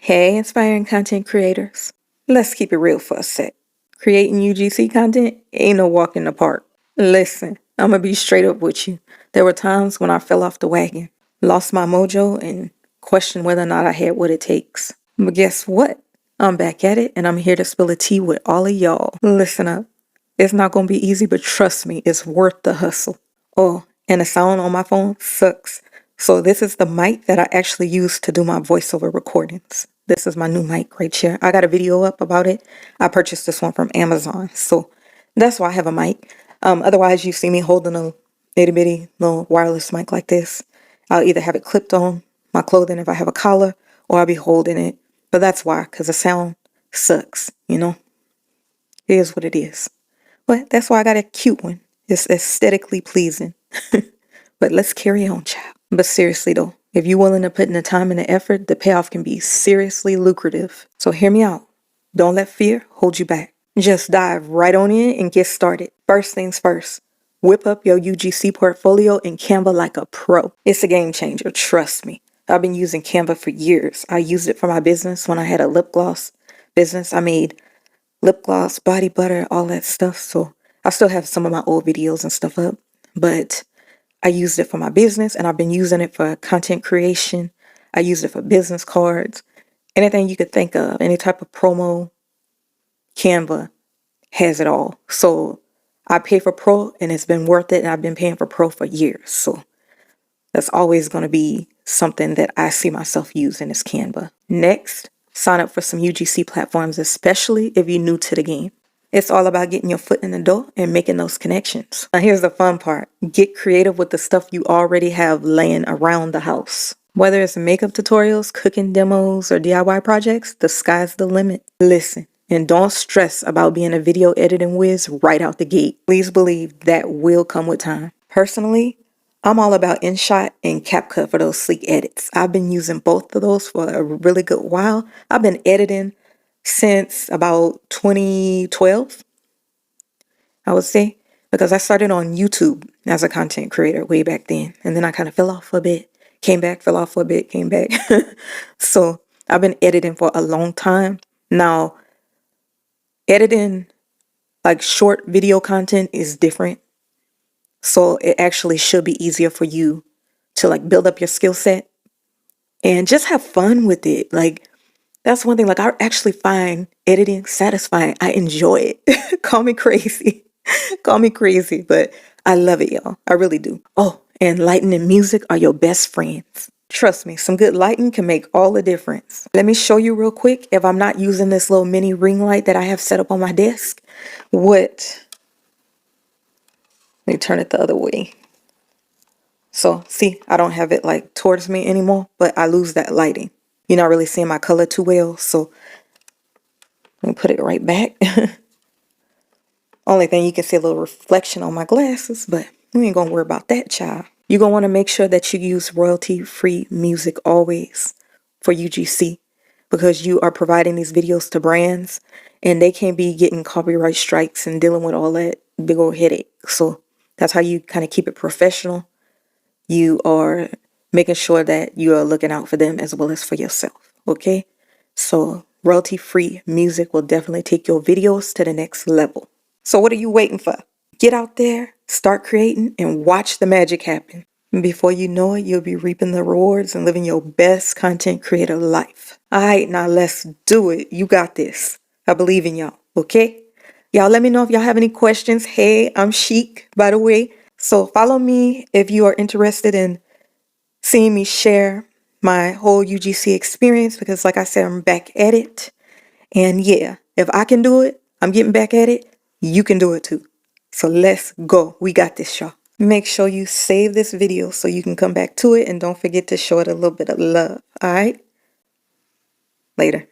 Hey, inspiring content creators. Let's keep it real for a sec. Creating UGC content ain't no walk in the park. Listen, I'm gonna be straight up with you. There were times when I fell off the wagon, lost my mojo, and questioned whether or not I had what it takes. But guess what? I'm back at it, and I'm here to spill a tea with all of y'all. Listen up. It's not gonna be easy, but trust me, it's worth the hustle. Oh, and the sound on my phone sucks. So this is the mic that I actually use to do my voiceover recordings. This is my new mic right here. I got a video up about it. I purchased this one from Amazon. So that's why I have a mic. Otherwise, you see me holding a itty bitty little wireless mic like this. I'll either have it clipped on my clothing if I have a collar, or I'll be holding it. But that's why, because the sound sucks, you know? It is what it is. But that's why I got a cute one. It's aesthetically pleasing. But let's carry on, child. But seriously though, if you're willing to put in the time and the effort, the payoff can be seriously lucrative. So hear me out. Don't let fear hold you back. Just dive right on in and get started. First things first, whip up your UGC portfolio in Canva like a pro. It's a game changer, trust me. I've been using Canva for years. I used it for my business when I had a lip gloss business. I made lip gloss, body butter, all that stuff. So I still have some of my old videos and stuff up, but I used it for my business, and I've been using it for content creation. I used it for business cards, anything you could think of, any type of promo. Canva has it all. So I pay for Pro, and it's been worth it, and I've been paying for Pro for years. So that's always going to be something that I see myself using is Canva. Next, sign up for some UGC platforms, especially if you're new to the game. It's all about getting your foot in the door and making those connections. Now here's the fun part. Get creative with the stuff you already have laying around the house. Whether it's makeup tutorials, cooking demos, or DIY projects, the sky's the limit. Listen, and don't stress about being a video editing whiz right out the gate. Please believe that will come with time. Personally, I'm all about InShot and CapCut for those sleek edits. I've been using both of those for a really good while. I've been editing since about 2012, I would say, because I started on YouTube as a content creator way back then. And then I kind of fell off for a bit, came back, fell off for a bit, came back. So I've been editing for a long time. Now, editing like short video content is different. So it actually should be easier for you to like build up your skill set and just have fun with it. Like, that's one thing, like I actually find editing satisfying. I enjoy it. Call me crazy. Call me crazy, but I love it, y'all. I really do. Oh, and lighting and music are your best friends. Trust me, some good lighting can make all the difference. Let me show you real quick if I'm not using this little mini ring light that I have set up on my desk. Let me turn it the other way. So see, I don't have it like towards me anymore, but I lose that lighting. You're not really seeing my color too well, so let me put it right back. Only thing, you can see a little reflection on my glasses, but we ain't gonna worry about that, child. You're gonna want to make sure that you use royalty-free music always for UGC, because you are providing these videos to brands, and they can't be getting copyright strikes and dealing with all that big old headache. So that's how you kind of keep it professional. You are making sure that you are looking out for them as well as for yourself, okay? So royalty-free music will definitely take your videos to the next level. So what are you waiting for? Get out there, start creating, and watch the magic happen. And before you know it, you'll be reaping the rewards and living your best content creator life. All right, now let's do it. You got this. I believe in y'all, okay? Y'all let me know if y'all have any questions. Hey, I'm Chic, by the way. So follow me if you are interested in seeing me share my whole UGC experience, because like I said, I'm back at it. And yeah, if I can do it, I'm getting back at it, you can do it too. So let's go. We got this, y'all. Make sure you save this video so you can come back to it, and don't forget to show it a little bit of love. All right? Later.